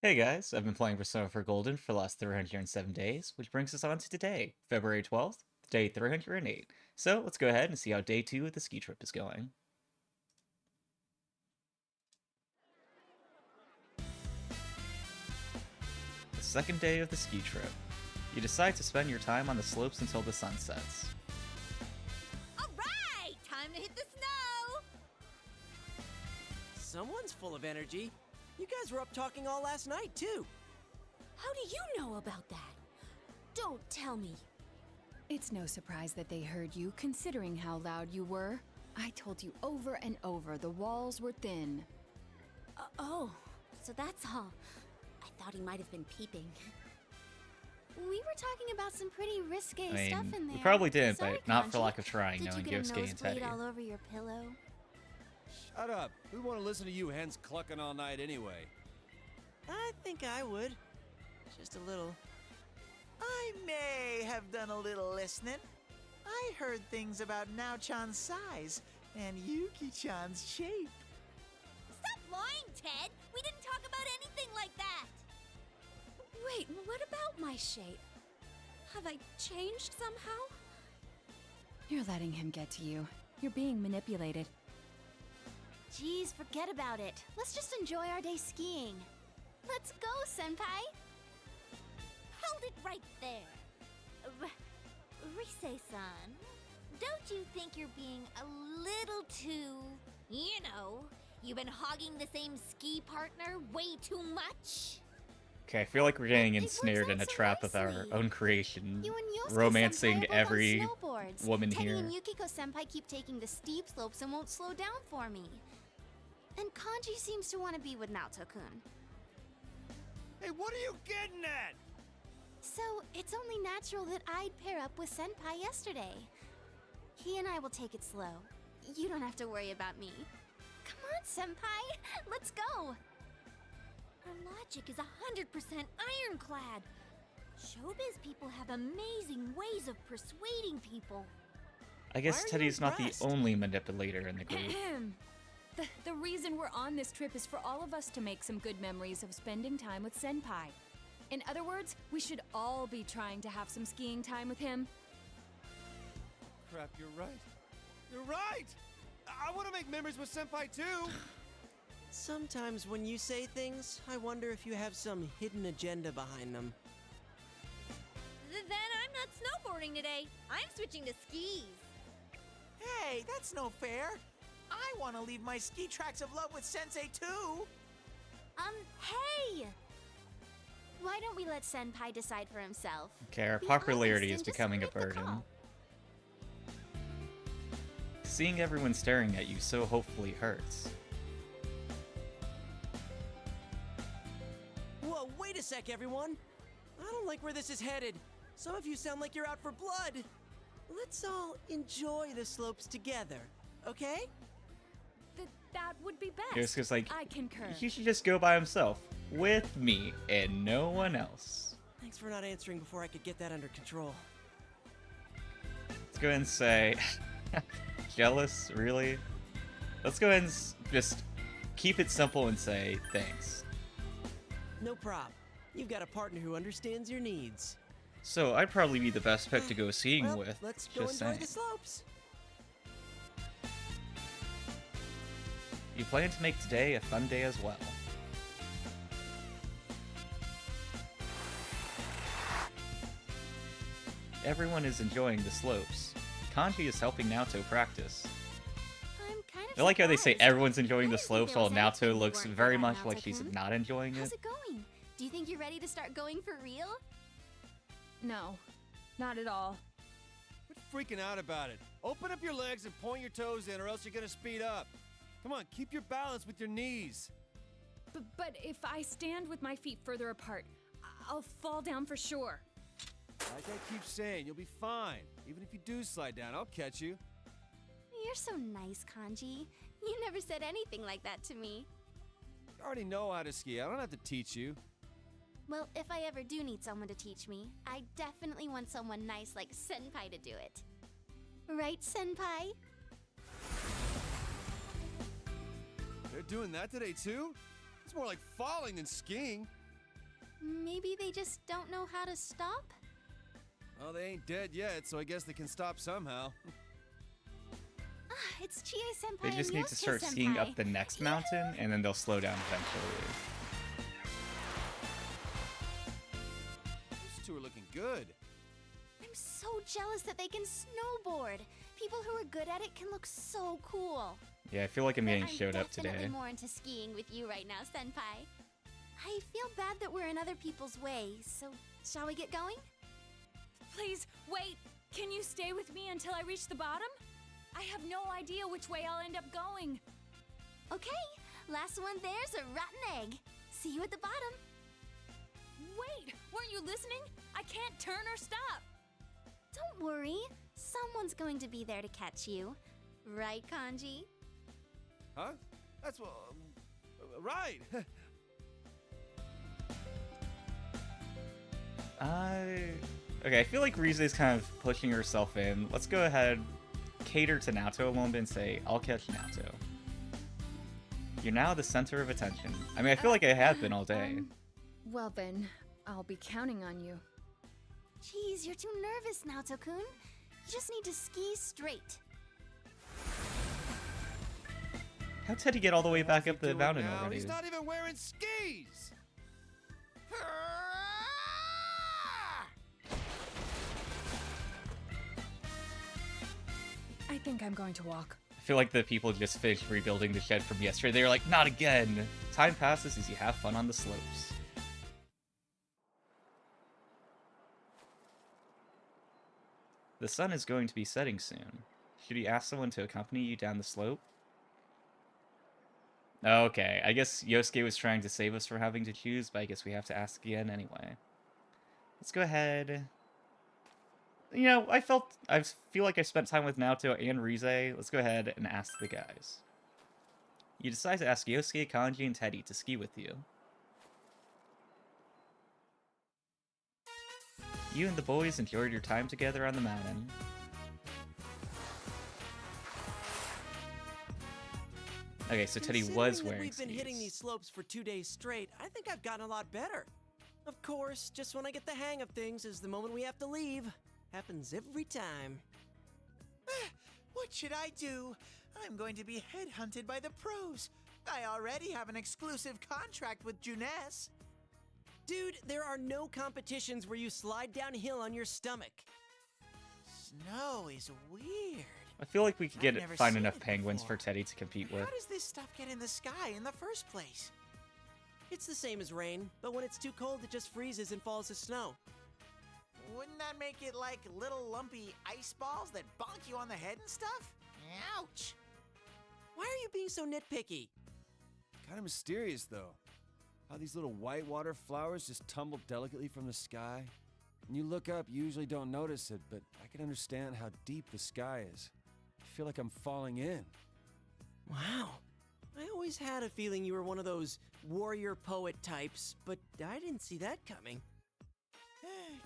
Hey guys, I've been playing Persona 4 Golden for the last 307 days, which brings us on to today, February 12th, day 308. So let's go ahead and see how day 2 of the ski trip is going. The second day of the ski trip. You decide to spend your time on the slopes until the sun sets. Alright! Time to hit the snow! Someone's full of energy. You guys were up talking all last night, too. How do you know about that? Don't tell me. It's no surprise that they heard you, considering how loud you were. I told you over and over the walls were thin. Oh, so that's all. I thought he might have been peeping. We were talking about some pretty risque stuff in there. We probably did, Sorry, but not for Kanji. lack of trying, Did knowing you get a Yosuke and nosebleed Teddy. all over your pillow? Shut up. We want to listen to you hens clucking all night anyway. I think I would. Just a little. I may have done a little listening. I heard things about Nao-chan's size and Yuki-chan's shape. Stop lying, Ted! We didn't talk about anything like that! Wait, what about my shape? Have I changed somehow? You're letting him get to you. You're being manipulated. Geez, forget about it. Let's just enjoy our day skiing. Let's go, Senpai! Hold it right there. Rise-san, don't you think you're being a little too, you've been hogging the same ski partner way too much? Okay, I feel like we're getting It works ensnared in out a so trap of our nicely. own creation, You and Yosuke romancing senpai are both every on snowboards. woman Teddy here. and Yukiko senpai keep taking the steep slopes and won't slow down for me. And Kanji seems to want to be with Naoto-kun. Hey, what are you getting at? So, it's only natural that I'd pair up with Senpai yesterday. He and I will take it slow. You don't have to worry about me. Come on, Senpai! Let's go! Our logic is 100% ironclad. Showbiz people have amazing ways of persuading people. I guess Why are you Teddy's not the impressed? only manipulator in the group. The reason we're on this trip is for all of us to make some good memories of spending time with Senpai. In other words, we should all be trying to have some skiing time with him. Crap, you're right. You're right! I want to make memories with Senpai too! Sometimes when you say things, I wonder if you have some hidden agenda behind them. Then I'm not snowboarding today. I'm switching to skis. Hey, that's no fair. I want to leave my ski tracks of love with Sensei too. Hey! Why don't we let Senpai decide for himself? Okay, our Be popularity honest is and just becoming a make the burden. call. Seeing everyone staring at you so hopefully hurts. Whoa, wait a sec, everyone! I don't like where this is headed. Some of you sound like you're out for blood. Let's all enjoy the slopes together, okay? That would be best. Yosuke's like, I concur. he should just go by himself, with me, and no one else. Thanks for not answering before I could get that under control. Let's go ahead and say, jealous, really? Let's go ahead and just keep it simple and say thanks. No prob. You've got a partner who understands your needs. So I'd probably be the best pick to go skiing Well, with, let's go just enjoy saying. the slopes. You plan to make today a fun day as well. Everyone is enjoying the slopes. Kanji is helping Naoto practice. I'm kind of I like how they say surprised. everyone's enjoying I the didn't think slopes there while was anything Naoto you looks weren't very good much at, like she's Naoto-kun. not enjoying How's it. it going? Do you think you're ready to start going for real? No, not at all. Quit freaking out about it. Open up your legs and point your toes in or else you're gonna speed up. Come on, keep your balance with your knees. But if I stand with my feet further apart, I'll fall down for sure. Like I keep saying, you'll be fine. Even if you do slide down, I'll catch you. You're so nice, Kanji. You never said anything like that to me. You already know how to ski. I don't have to teach you. Well, if I ever do need someone to teach me, I definitely want someone nice like Senpai to do it. Right, Senpai? They're doing that today too? It's more like falling than skiing. Maybe they just don't know how to stop? Well, they ain't dead yet, so I guess they can stop somehow. It's Chie-senpai They just and need to start skiing up the next mountain, and then they'll slow down eventually. Those two are looking good. I'm so jealous that they can snowboard. People who are good at it can look so cool. Yeah, I feel like I'm getting showed up I'm definitely today. more into skiing with you right now, Senpai. I feel bad that we're in other people's way, so shall we get going? Please, wait! Can you stay with me until I reach the bottom? I have no idea which way I'll end up going. Okay, last one there's a rotten egg. See you at the bottom. Wait, weren't you listening? I can't turn or stop. Don't worry, someone's going to be there to catch you. Right, Kanji? Huh? That's what... right! Okay, I feel like Rize's kind of pushing herself in. Let's go ahead, cater to Naoto a little bit and say, I'll catch Naoto. You're now the center of attention. I mean, I feel like I have been all day. Well then, I'll be counting on you. Jeez, you're too nervous, Naoto-kun. You just need to ski straight. How'd Teddy get all the way back up the Doing mountain now? already? He's not even wearing skis! I think I'm going to walk. I feel like the people just finished rebuilding the shed from yesterday. They were like, not again. Time passes as you have fun on the slopes. The sun is going to be setting soon. Should you ask someone to accompany you down the slope? Okay, I guess Yosuke was trying to save us from having to choose, but I guess we have to ask again anyway. Let's go ahead. You know, I feel like I spent time with Naoto and Rize. Let's go ahead and ask the guys. You decide to ask Yosuke, Kanji, and Teddy to ski with you. You and the boys enjoyed your time together on the mountain. Okay, so Teddy was Considering that wearing we've been hitting skis. these slopes for 2 days straight, I think I've gotten a lot better. Of course, just when I get the hang of things is the moment we have to leave. Happens every time. What should I do? I'm going to be headhunted by the pros. I already have an exclusive contract with Junes. Dude, there are no competitions where you slide downhill on your stomach. Snow is weird. I feel like we could I've never find seen enough it penguins before. for Teddy to compete with. How does this stuff get in the sky in the first place? It's the same as rain, but when it's too cold, it just freezes and falls as snow. Wouldn't that make it like little lumpy ice balls that bonk you on the head and stuff? Ouch! Why are you being so nitpicky? Kind of mysterious, though. How these little whitewater flowers just tumble delicately from the sky. When you look up, you usually don't notice it, but I can understand how deep the sky is. I feel like I'm falling in. Wow. I always had a feeling you were one of those warrior poet types, but I didn't see that coming.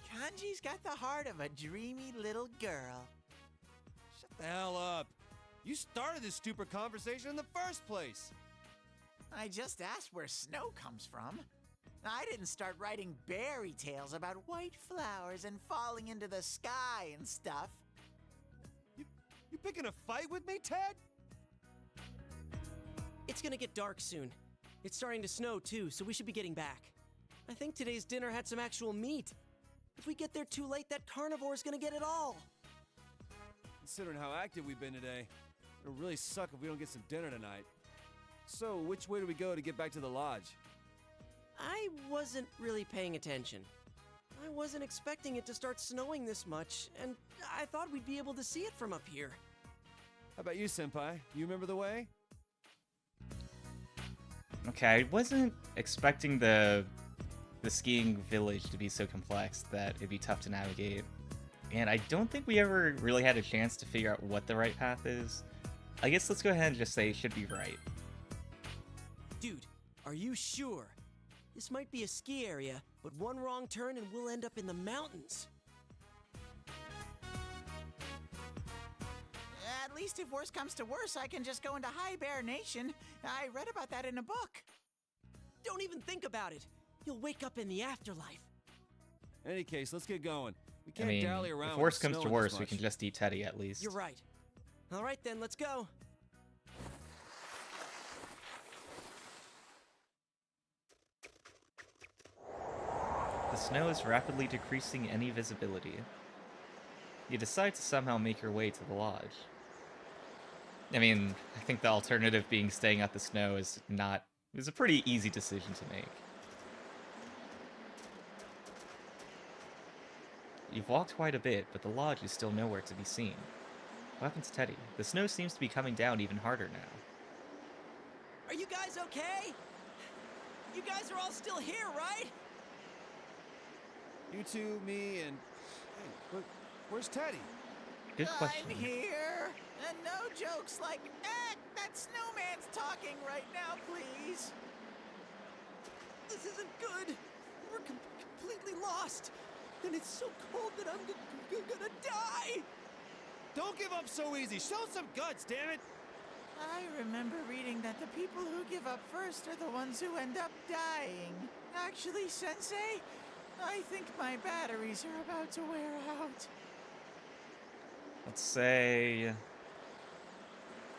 Kanji's got the heart of a dreamy little girl. Shut the hell up. You started this stupid conversation in the first place. I just asked where snow comes from. I didn't start writing fairy tales about white flowers and falling into the sky and stuff. You picking a fight with me, Ted? It's gonna get dark soon. It's starting to snow too, so we should be getting back. I think today's dinner had some actual meat. If we get there too late, that carnivore's gonna get it all. Considering how active we've been today, it'll really suck if we don't get some dinner tonight. So, which way do we go to get back to the lodge? I wasn't really paying attention. I wasn't expecting it to start snowing this much, and I thought we'd be able to see it from up here. How about you, Senpai? You remember the way? Okay, I wasn't expecting the skiing village to be so complex that it'd be tough to navigate. And I don't think we ever really had a chance to figure out what the right path is. I guess let's go ahead and just say it should be right. Dude, are you sure? This might be a ski area, but one wrong turn and we'll end up in the mountains. At least if worse comes to worse, I can just go into High Bear Nation. I read about that in a book. Don't even think about it. You'll wake up in the afterlife. In any case, let's get going. We I can't mean, dally around if with worse the comes to snowing this worse, we can much. just eat Teddy at least. You're right. All right then, let's go. The snow is rapidly decreasing any visibility. You decide to somehow make your way to the lodge. I mean, I think the alternative being staying out the snow is a pretty easy decision to make. You've walked quite a bit, but the lodge is still nowhere to be seen. What happened to Teddy? The snow seems to be coming down even harder now. Are you guys okay? You guys are all still here, right? You two, me, and... Hey, but where's Teddy? Good question. I'm here. And no jokes like, that snowman's talking right now, please. This isn't good. We're completely lost. And it's so cold that I'm gonna die. Don't give up so easy. Show some guts, damn it! I remember reading that the people who give up first are the ones who end up dying. Actually, Sensei, I think my batteries are about to wear out. Let's say...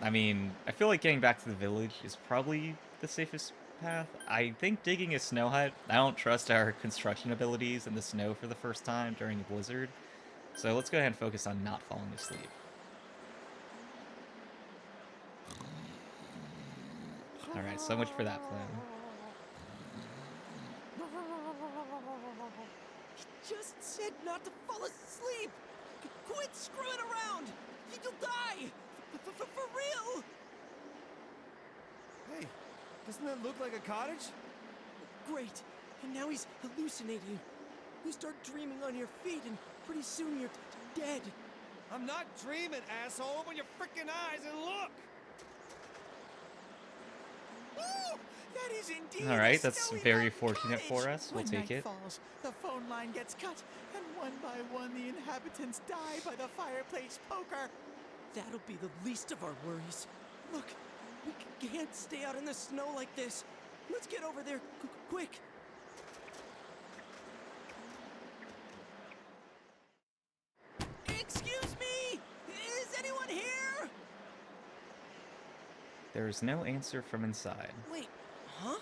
I mean, I feel like getting back to the village is probably the safest path. I think digging a snow hut, I don't trust our construction abilities in the snow for the first time during a blizzard. So let's go ahead and focus on not falling asleep. Alright, so much for that plan. He just said not to fall asleep. Quit screwing around. You'll die. For real. Hey, doesn't that look like a cottage? Great. And now he's hallucinating. You start dreaming on your feet, and pretty soon you're dead. I'm not dreaming, asshole. Open your freaking eyes and look! Ooh, that is indeed Alright, a that's snowy very mountain fortunate for cottage. us. We'll When take night it. falls, the phone line gets cut, and one by one the inhabitants die by the fireplace poker. That'll be the least of our worries. Look, we can't stay out in the snow like this. Let's get over there quick. Excuse me! Is anyone here? There is no answer from inside. Wait, huh?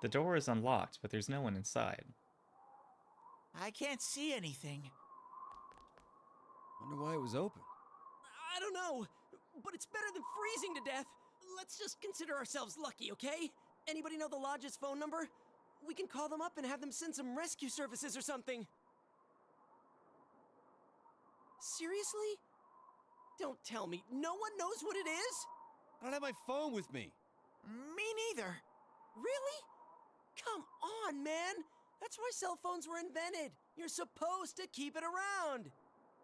The door is unlocked, but there's no one inside. I can't see anything. Wonder why it was open. I don't know, but it's better than freezing to death. Let's just consider ourselves lucky, okay? Anybody know the lodge's phone number? We can call them up and have them send some rescue services or something. Seriously? Don't tell me. No one knows what it is? I don't have my phone with me. Me neither. Really? Come on, man. That's why cell phones were invented. You're supposed to keep it around.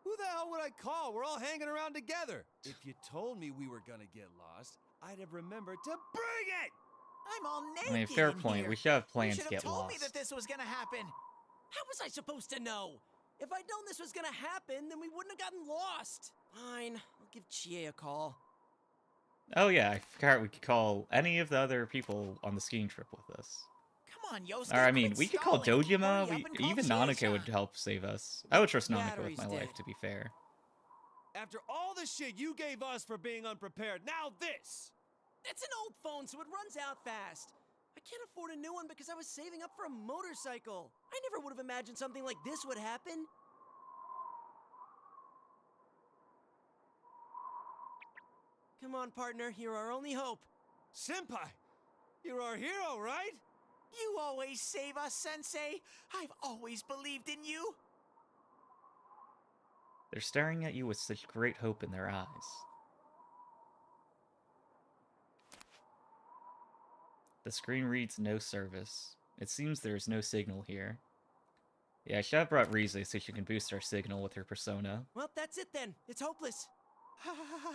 Who the hell would I call? We're all hanging around together. If you told me we were gonna get lost, I'd have remembered to bring it! I'm all naked. I mean, fair in point. here. We should have You planned should to have get told me lost. that this was gonna happen. How was I supposed to know? If I'd known this was gonna happen, then we wouldn't have gotten lost. Fine, I'll give Chie a call. Oh yeah, I forgot we could call any of the other people on the skiing trip with us. Come on, Yosuke. Or I mean, quit we could call stalling. Dojima. Hurry up We, and call even Chie-chan. Nanako would help save us. I would trust Nanako with Battery's my dead. life, to be fair. After all the shit you gave us for being unprepared, now this! It's an old phone, so it runs out fast. I can't afford a new one because I was saving up for a motorcycle. I never would have imagined something like this would happen. Come on, partner, you're our only hope. Senpai! You're our hero, right? You always save us, Sensei. I've always believed in you. They're staring at you with such great hope in their eyes. The screen reads no service. It seems there is no signal here. Yeah, I should have brought Rize so she can boost our signal with her persona. Well, that's it then. It's hopeless.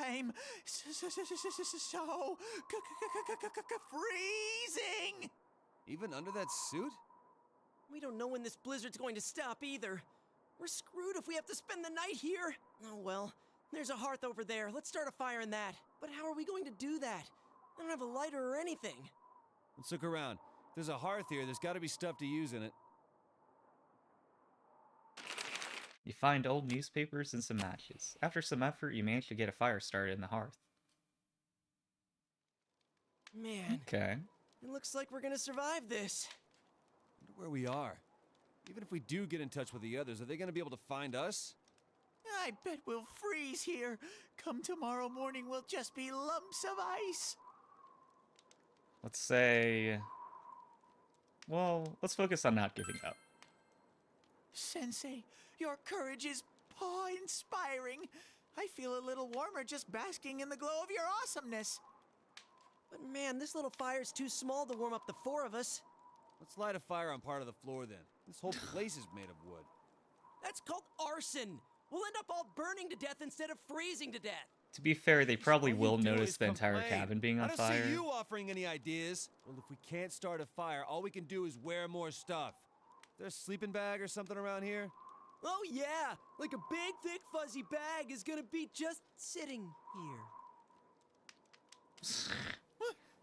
I'm so freezing. Even under that suit? We don't know when this blizzard's going to stop either. We're screwed if we have to spend the night here. Oh well, There's a hearth over there. Let's start a fire in that. But how are we going to do that? I don't have a lighter or anything. Let's look around. If there's a hearth here, there's gotta be stuff to use in it. You find old newspapers and some matches. After some effort, you manage to get a fire started in the hearth. Man, Okay. it looks like we're gonna survive this. Wonder where we are. Even if we do get in touch with the others, are they gonna be able to find us? I bet we'll freeze here. Come tomorrow morning, we'll just be lumps of ice. Let's say... Well, let's focus on not giving up. Sensei, your courage is awe-inspiring. I feel a little warmer just basking in the glow of your awesomeness. But man, this little fire's too small to warm up the four of us. Let's light a fire on part of the floor then. This whole place is made of wood. That's called arson. We'll end up all burning to death instead of freezing to death. To be fair, they probably All you will do notice is the entire complain. cabin being I on don't fire. see you offering any ideas. Well, if we can't start a fire, all we can do is wear more stuff. Is there a sleeping bag or something around here? Oh yeah, like a big, thick, fuzzy bag is gonna be just sitting here.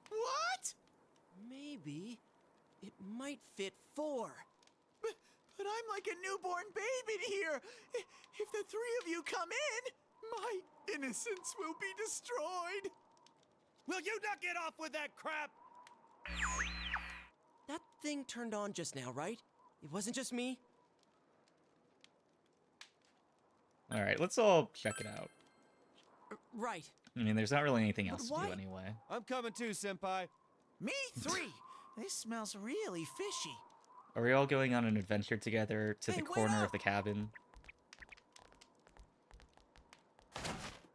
What? Maybe it might fit four. But I'm like a newborn babe in here. If the three of you come in, my innocence will be destroyed. Will you not get off with that crap? That thing turned on just now, right? It wasn't just me? Alright, let's all check it out. Right. I mean, there's not really anything else to why- do anyway. I'm coming too, Senpai. Me three. This smells really fishy. Are we all going on an adventure together to Hey, the wait corner up! of the cabin?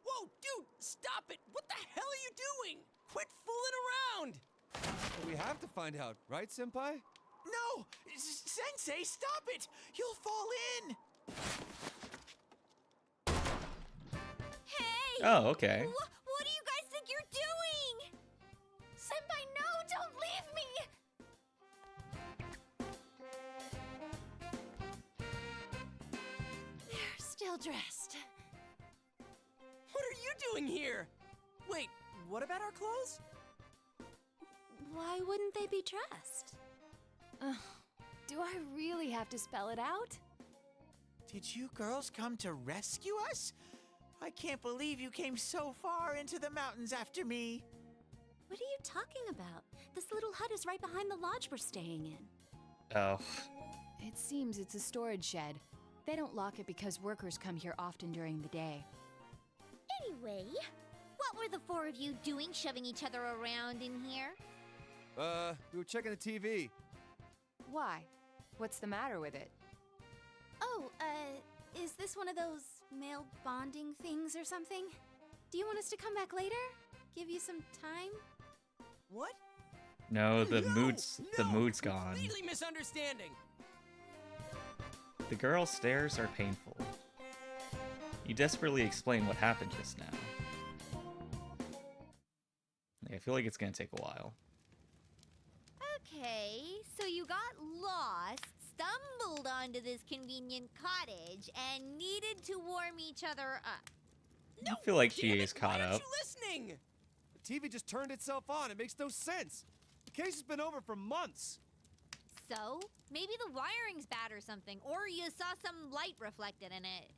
Whoa, dude, stop it! What the hell are you doing? Quit fooling around! Well, we have to find out, right, Senpai? No! Sensei, stop it! You'll fall in! Hey! Oh, okay. What do you guys think you're doing? Senpai, no! Don't leave me! They're still dressed. What are you doing here? Wait, what about our clothes? Why wouldn't they be dressed? Do I really have to spell it out? Did you girls come to rescue us? I can't believe you came so far into the mountains after me. What are you talking about? This little hut is right behind the lodge we're staying in. Oh. It seems it's a storage shed. They don't lock it because workers come here often during the day. Anyway, what were the four of you doing shoving each other around in here? We were checking the TV. Why? What's the matter with it? Oh, is this one of those male bonding things or something? Do you want us to come back later? Give you some time? What? No, the No, mood's gone. Completely misunderstanding. The girl's stares are painful. You desperately explain what happened just now. I feel like it's gonna take a while. Okay, so you got lost, stumbled onto this convenient cottage, and needed to warm each other up. I feel like she Damn is it, caught why up. aren't you listening? The TV just turned itself on. It makes no sense. The case has been over for months. So, maybe the wiring's bad or something, or you saw some light reflected in it.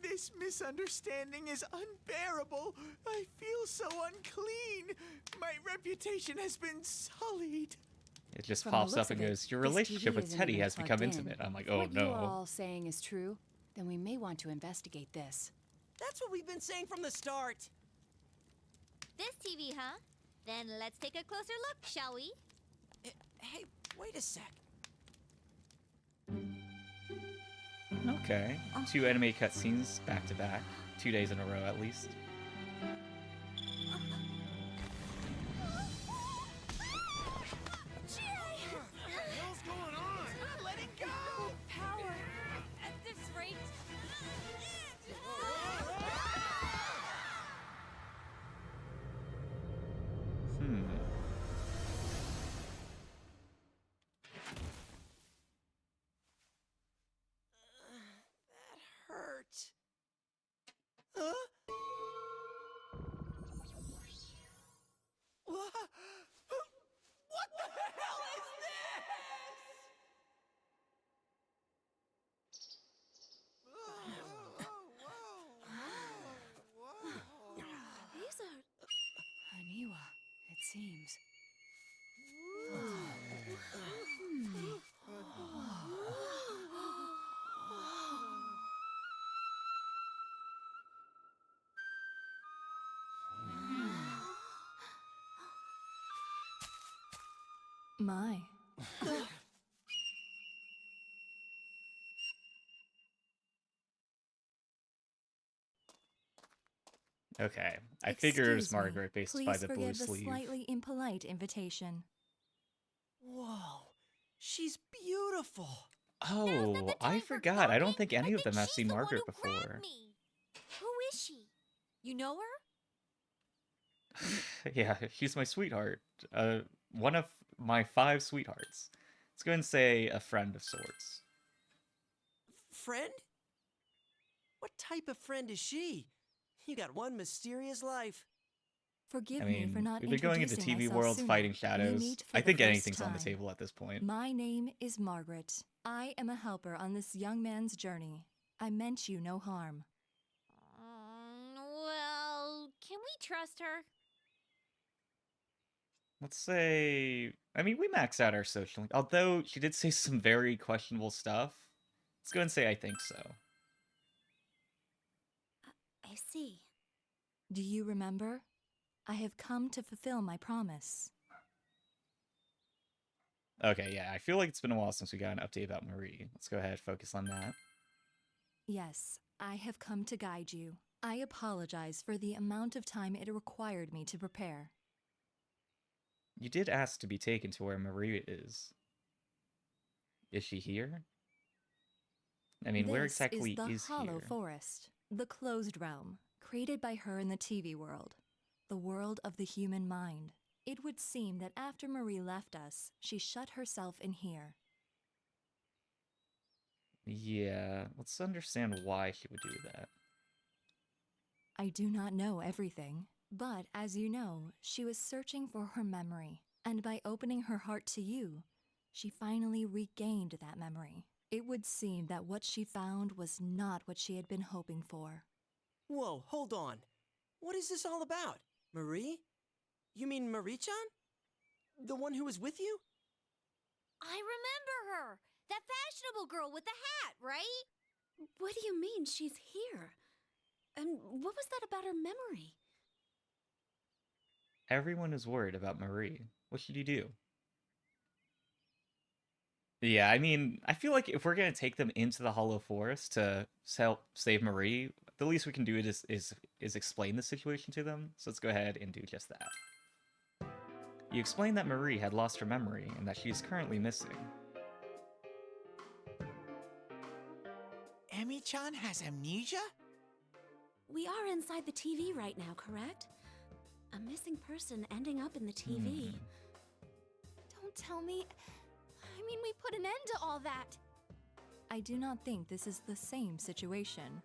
This misunderstanding is unbearable. I feel so unclean. My reputation has been sullied. It just From the pops looks up and of it, goes, your this relationship TV with isn't Teddy even has become plugged in. intimate. I'm like, If oh what you're no. all saying is true, then we may want to investigate this. That's what we've been saying from the start. This TV, huh? Then let's take a closer look, shall we? Hey, wait a sec. Okay. 2 anime cutscenes back to back. 2 days in a row at least. What's going on? Let it go! Power! At this rate... Hmm. That hurt. Huh? What? What the hell is These are Aniwa, it seems. My. Okay, I figured it was Excuse me. Margaret based by Please the blue forgive the sleeve. slightly impolite invitation. Whoa, she's beautiful. Oh, I Time for forgot. I don't talking? think any I of them have she's seen the one Margaret who grabbed before. me. Who is she? You know her? Yeah, she's my sweetheart. One of my 5 sweethearts. Let's go and say a friend of sorts. Friend? What type of friend is she? You got one mysterious life. Forgive I me for mean, not we've been going into introducing TV myself worlds sooner. fighting We shadows. meet for I the think first anything's on the time. table at this point. My name is Margaret. I am a helper on this young man's journey. I meant you no harm. Well, can we trust her? Let's say, I mean, we maxed out our social. Although she did say some very questionable stuff. Let's go and say I think so. I see. Do you remember? I have come to fulfill my promise. Okay, yeah, I feel like it's been a while since we got an update about Marie. Let's go ahead, focus on that. Yes, I have come to guide you. I apologize for the amount of time it required me to prepare. You did ask to be taken to where Marie is. Is she here? I mean, where This exactly is the is Hollow here? Forest, the closed realm, created by her in the TV world, the world of the human mind. It would seem that after Marie left us, she shut herself in here. Yeah, let's understand why she would do that. I do not know everything, but as you know, she was searching for her memory, and by opening her heart to you, she finally regained that memory. It would seem that what she found was not what she had been hoping for. Whoa, hold on. What is this all about? Marie? You mean Marie-chan? The one who was with you? I remember her! That fashionable girl with the hat, right? What do you mean she's here? And what was that about her memory? Everyone is worried about Marie. What should you do? Yeah, I mean, I feel like if we're gonna take them into the Hollow Forest to help save Marie, the least we can do is explain the situation to them. So let's go ahead and do just that. You explained that Marie had lost her memory and that she is currently missing. Emi-chan has amnesia? We are inside the TV right now, correct? A missing person ending up in the TV. Don't tell me. I mean, we put an end to all that. I do not think this is the same situation.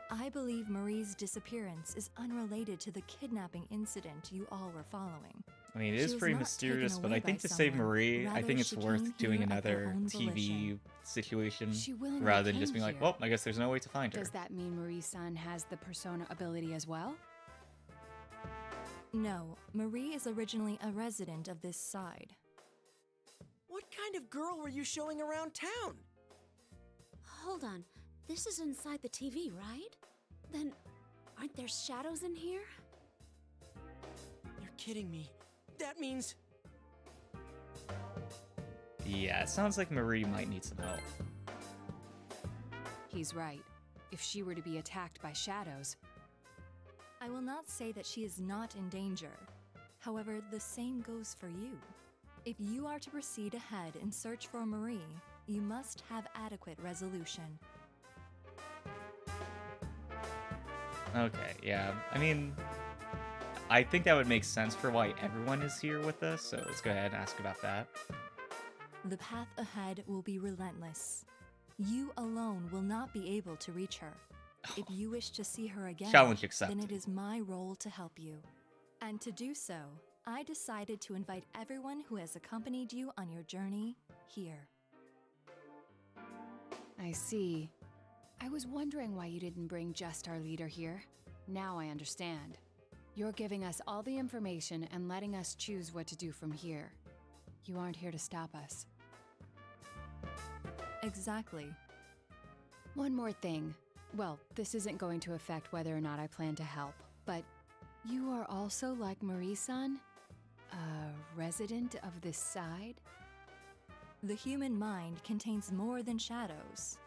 I believe Marie's disappearance is unrelated to the kidnapping incident you all were following. I mean, it She is was pretty not mysterious, taken but away I think by to save someone. Marie, I Rather, think it's she worth came doing here of her another own TV volition. situation She willingly rather than just came being like, here. well, I guess there's no way to find her. Does that mean Marie-san has the persona ability as well? No, Marie is originally a resident of this side. What kind of girl were you showing around town? Hold on. This is inside the TV, right? Then, aren't there shadows in here? You're kidding me. That means... Yeah, it sounds like Marie might need some help. He's right. If she were to be attacked by shadows, I will not say that she is not in danger. However, the same goes for you. If you are to proceed ahead and search for Marie, you must have adequate resolution. Okay, yeah. I mean, I think that would make sense for why everyone is here with us, so let's go ahead and ask about that. The path ahead will be relentless. You alone will not be able to reach her. If you wish to see her again, Challenge then accepted. it is my role to help you. And to do so, I decided to invite everyone who has accompanied you on your journey here. I see. I was wondering why you didn't bring just our leader here. Now I understand. You're giving us all the information and letting us choose what to do from here. You aren't here to stop us. Exactly. One more thing. Well, this isn't going to affect whether or not I plan to help, but you are also like Marie-san? A resident of this side? The human mind contains more than shadows.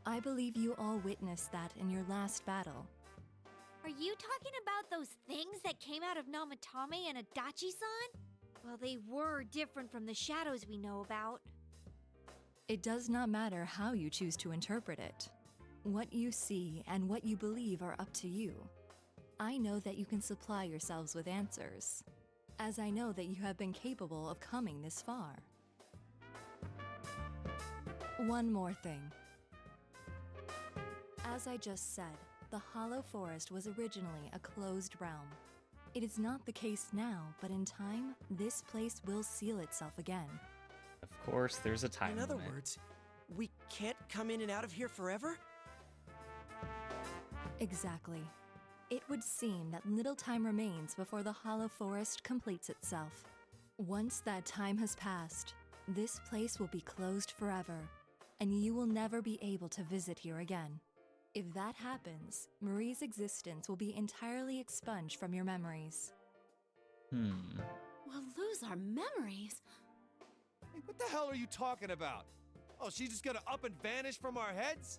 I believe you all witnessed that in your last battle. Are you talking about those things that came out of Namatame and Adachi-san? Well, they were different from the shadows we know about. It does not matter how you choose to interpret it. What you see and what you believe are up to you. I know that you can supply yourselves with answers, as I know that you have been capable of coming this far. One more thing. As I just said, the Hollow Forest was originally a closed realm. It is not the case now, but in time, this place will seal itself again. Of course, there's a time In other limit. words, we can't come in and out of here forever? Exactly. It would seem that little time remains before the Hollow Forest completes itself. Once that time has passed, this place will be closed forever, and you will never be able to visit here again. If that happens, Marie's existence will be entirely expunged from your memories. Hmm. We'll lose our memories. Hey, what the hell are you talking about? Oh, she's just gonna up and vanish from our heads?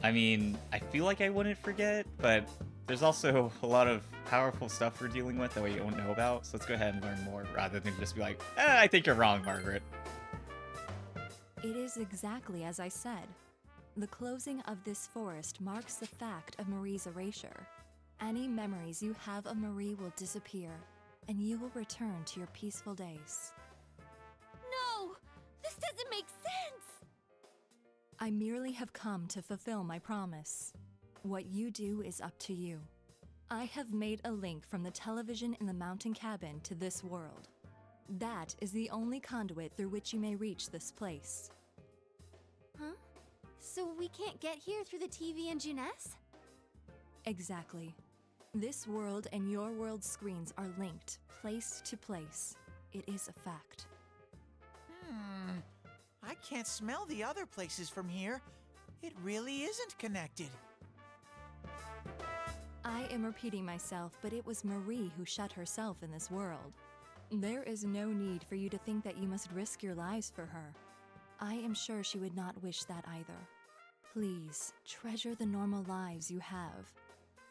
I mean, I feel like I wouldn't forget, but there's also a lot of powerful stuff we're dealing with that we don't know about, so let's go ahead and learn more rather than just be like, I think you're wrong, Margaret. It is exactly as I said. The closing of this forest marks the fact of Marie's erasure. Any memories you have of Marie will disappear, and you will return to your peaceful days. No! This doesn't make sense! I merely have come to fulfill my promise. What you do is up to you. I have made a link from the television in the mountain cabin to this world. That is the only conduit through which you may reach this place. Huh? So we can't get here through the TV and Jeunesse? Exactly. This world and your world's screens are linked, place to place. It is a fact. I can't smell the other places from here. It really isn't connected. I am repeating myself, but it was Marie who shut herself in this world. There is no need for you to think that you must risk your lives for her. I am sure she would not wish that either. Please, treasure the normal lives you have.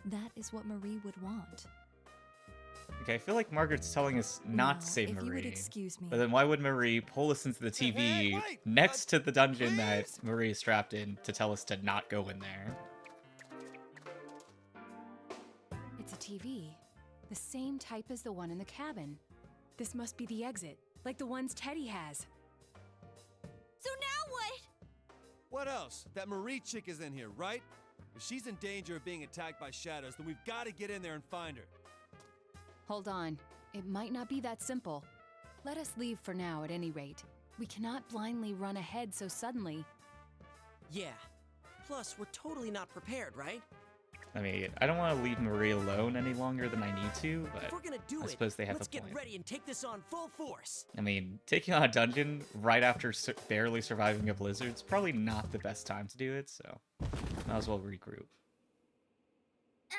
That is what Marie would want. Okay, I feel like Margaret's telling us not to Now, save if you would Marie. excuse me. But then why would Marie pull us into the TV Hey, wait! next to the dungeon that Please? Marie is trapped in to tell us to not go in there? It's a TV. The same type as the one in the cabin. This must be the exit, like the ones Teddy has. So now what? What else? That Marie chick is in here, right? If she's in danger of being attacked by shadows, then we've got to get in there and find her. Hold on. It might not be that simple. Let us leave for now, at any rate. We cannot blindly run ahead so suddenly. Yeah. Plus, we're totally not prepared, right? I mean, I don't want to leave Marie alone any longer than I need to, If we're but gonna do I it, suppose they have let's a get point. ready and take this on full force. I mean, taking on a dungeon right after barely surviving a blizzard is probably not the best time to do it, so might as well regroup. Ow!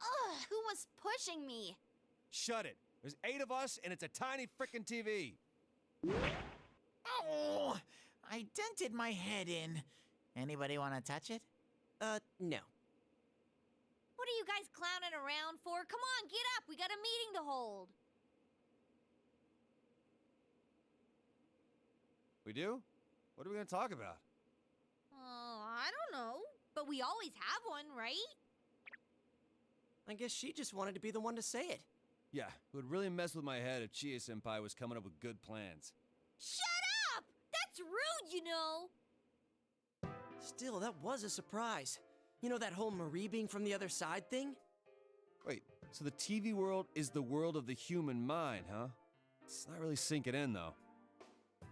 Ugh, who was pushing me? Shut it. There's 8 of us, and it's a tiny frickin' TV. Oh, I dented my head in. Anybody want to touch it? No. What are you guys clowning around for? Come on, get up! We got a meeting to hold! We do? What are we gonna talk about? Oh, I don't know. But we always have one, right? I guess she just wanted to be the one to say it. Yeah, it would really mess with my head if Chie-senpai was coming up with good plans. Shut up! That's rude, you know! Still, that was a surprise. You know that whole Marie being from the other side thing? Wait, so the TV world is the world of the human mind, huh? It's not really sinking in, though.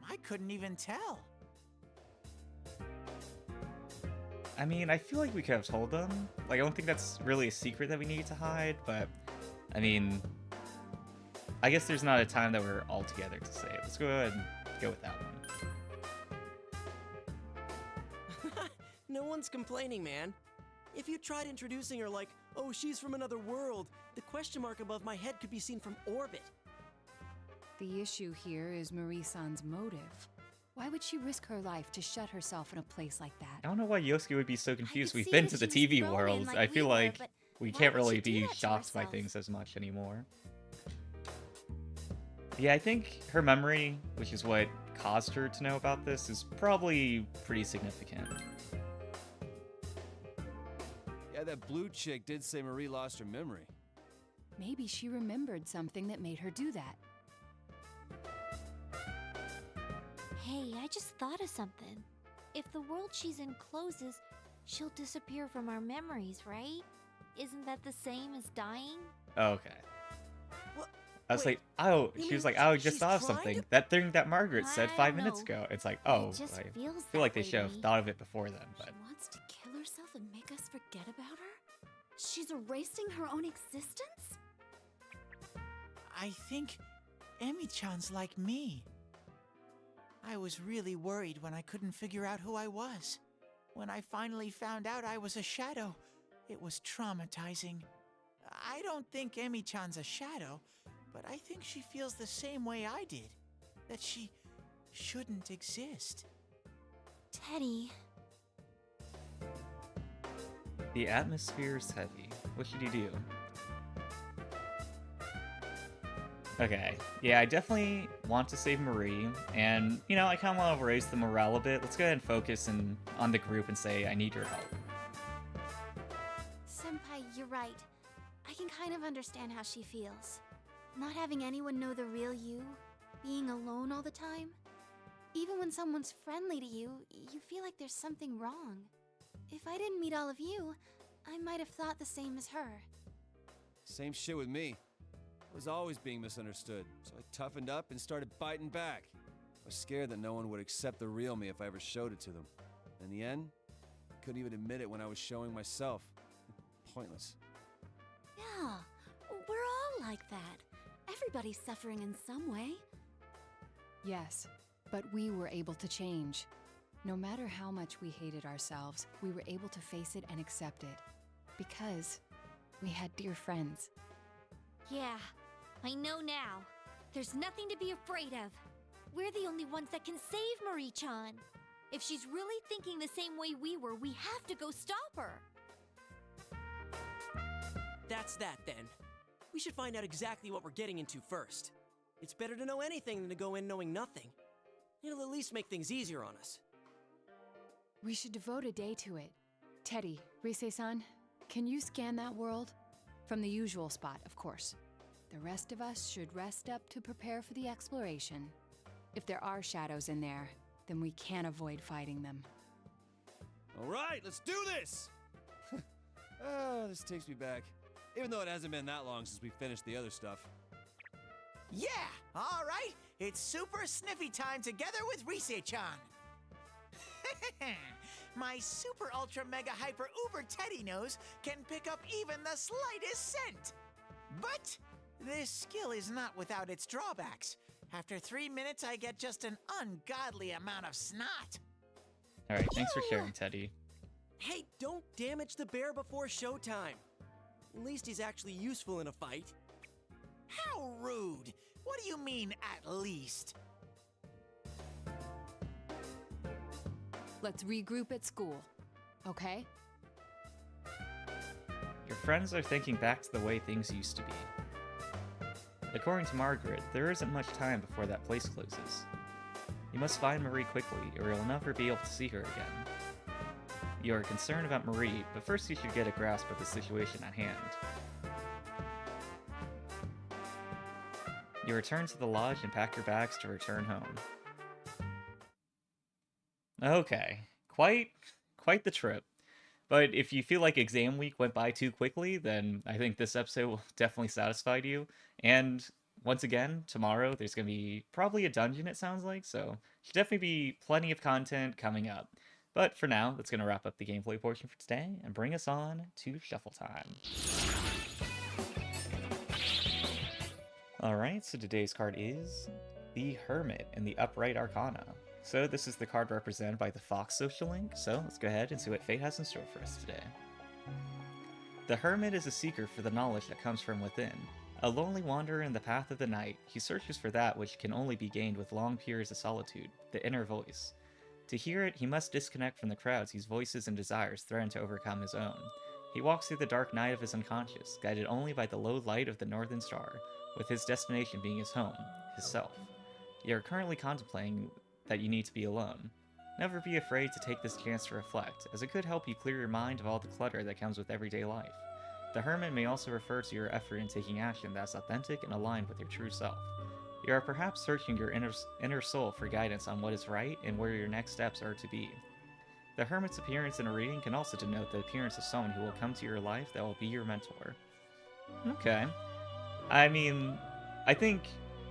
I couldn't even tell. I mean, I feel like we could have told them. Like, I don't think that's really a secret that we need to hide, but, I mean, I guess there's not a time that we're all together to say it. Let's go ahead and go with that one. No one's complaining, man. If you tried introducing her like, oh, she's from another world, the question mark above my head could be seen from orbit. The issue here is Marie-san's motive. Why would she risk her life to shut herself in a place like I that? don't know why Yosuke would be so confused. could We've see been it to if the she was TV thrown in world. like I we feel were, like but we why can't would she really do be that to shocked by herself? things as much anymore. Yeah, I think her memory, which is what caused her to know about this, is probably pretty significant. Yeah, that blue chick did say Marie lost her memory. Maybe she remembered something that made her do that. Hey, I just thought of something. If the world she's in closes, she'll disappear from our memories, right? Isn't that the same as dying? Okay. What? I was Wait, like, oh, you she was mean like, oh, I just she's thought of trying something. to- That thing that Margaret said I 5 don't minutes know. ago. It's like, oh, It just I feels feel like they that way should to have me. thought of it before then, but She wants to kill herself and make us forget about her? She's erasing her own existence? I think Emi-chan's like me. I was really worried when I couldn't figure out who I was. When I finally found out I was a shadow, it was traumatizing. I don't think Emi-chan's a shadow, but I think she feels the same way I did. That she shouldn't exist. Teddy, the atmosphere is heavy. What should you do? Okay, yeah, I definitely want to save Marie, and, you know, I kind of want to raise the morale a bit. Let's go ahead and focus on the group and say, I need your help. Senpai, you're right. I can kind of understand how she feels. Not having anyone know the real you, being alone all the time. Even when someone's friendly to you, you feel like there's something wrong. If I didn't meet all of you, I might have thought the same as her. Same shit with me. I was always being misunderstood, so I toughened up and started biting back. I was scared that no one would accept the real me if I ever showed it to them. In the end, I couldn't even admit it when I was showing myself. Pointless. Yeah, we're all like that. Everybody's suffering in some way. Yes, but we were able to change. No matter how much we hated ourselves, we were able to face it and accept it. Because we had dear friends. Yeah, I know now. There's nothing to be afraid of. We're the only ones that can save Marie-chan. If she's really thinking the same way we were, we have to go stop her. That's that then. We should find out exactly what we're getting into first. It's better to know anything than to go in knowing nothing. It'll at least make things easier on us. We should devote a day to it. Teddy, Rise-san, can you scan that world? From the usual spot, of course. The rest of us should rest up to prepare for the exploration. If there are shadows in there, then we can't avoid fighting them. All right, let's do this! Oh, this takes me back. Even though it hasn't been that long since we finished the other stuff. Yeah, all right. It's super sniffy time together with Rise-chan. My super ultra mega hyper uber Teddy nose can pick up even the slightest scent. But this skill is not without its drawbacks. After 3 minutes, I get just an ungodly amount of snot. Alright, thanks for sharing, Teddy. Hey, don't damage the bear before showtime. At least he's actually useful in a fight. How rude! What do you mean, at least? Let's regroup at school, okay? Your friends are thinking back to the way things used to be. According to Margaret, there isn't much time before that place closes. You must find Marie quickly, or you'll never be able to see her again. You are concerned about Marie, but first you should get a grasp of the situation at hand. You return to the lodge and pack your bags to return home. Okay, quite quite the trip. But if you feel like exam week went by too quickly, then I think this episode will definitely satisfy you. And once again, tomorrow there's going to be probably a dungeon, it sounds like, so should definitely be plenty of content coming up. But for now, that's going to wrap up the gameplay portion for today and bring us on to shuffle time. Alright, so today's card is the Hermit in the Upright Arcana. So this is the card represented by the Fox social link, so let's go ahead and see what fate has in store for us today. The Hermit is a seeker for the knowledge that comes from within. A lonely wanderer in the path of the night, he searches for that which can only be gained with long periods of solitude, the inner voice. To hear it, he must disconnect from the crowds whose voices and desires threaten to overcome his own. He walks through the dark night of his unconscious, guided only by the low light of the northern star, with his destination being his home, his self. You are currently contemplating that you need to be alone. Never be afraid to take this chance to reflect, as it could help you clear your mind of all the clutter that comes with everyday life. The Hermit may also refer to your effort in taking action that's authentic and aligned with your true self. You are perhaps searching your inner soul for guidance on what is right and where your next steps are to be. The Hermit's appearance in a reading can also denote the appearance of someone who will come to your life that will be your mentor. Okay. I mean, I think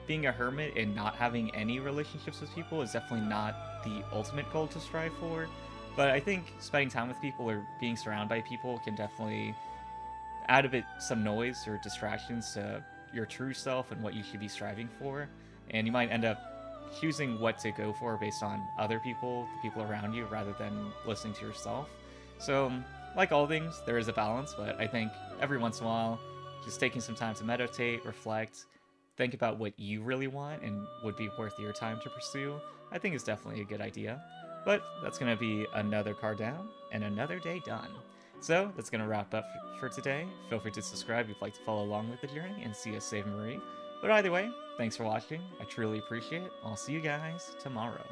being a hermit and not having any relationships with people is definitely not the ultimate goal to strive for, but I think spending time with people or being surrounded by people can definitely add a bit some noise or distractions to your true self and what you should be striving for, and you might end up choosing what to go for based on other people, the people around you, rather than listening to yourself. So, like all things, there is a balance, but I think every once in a while, just taking some time to meditate, reflect, think about what you really want and would be worth your time to pursue, I think is definitely a good idea. But that's going to be another card down and another day done. So that's going to wrap up for today. Feel free to subscribe if you'd like to follow along with the journey and see us save Marie. But either way, thanks for watching. I truly appreciate it. I'll see you guys tomorrow.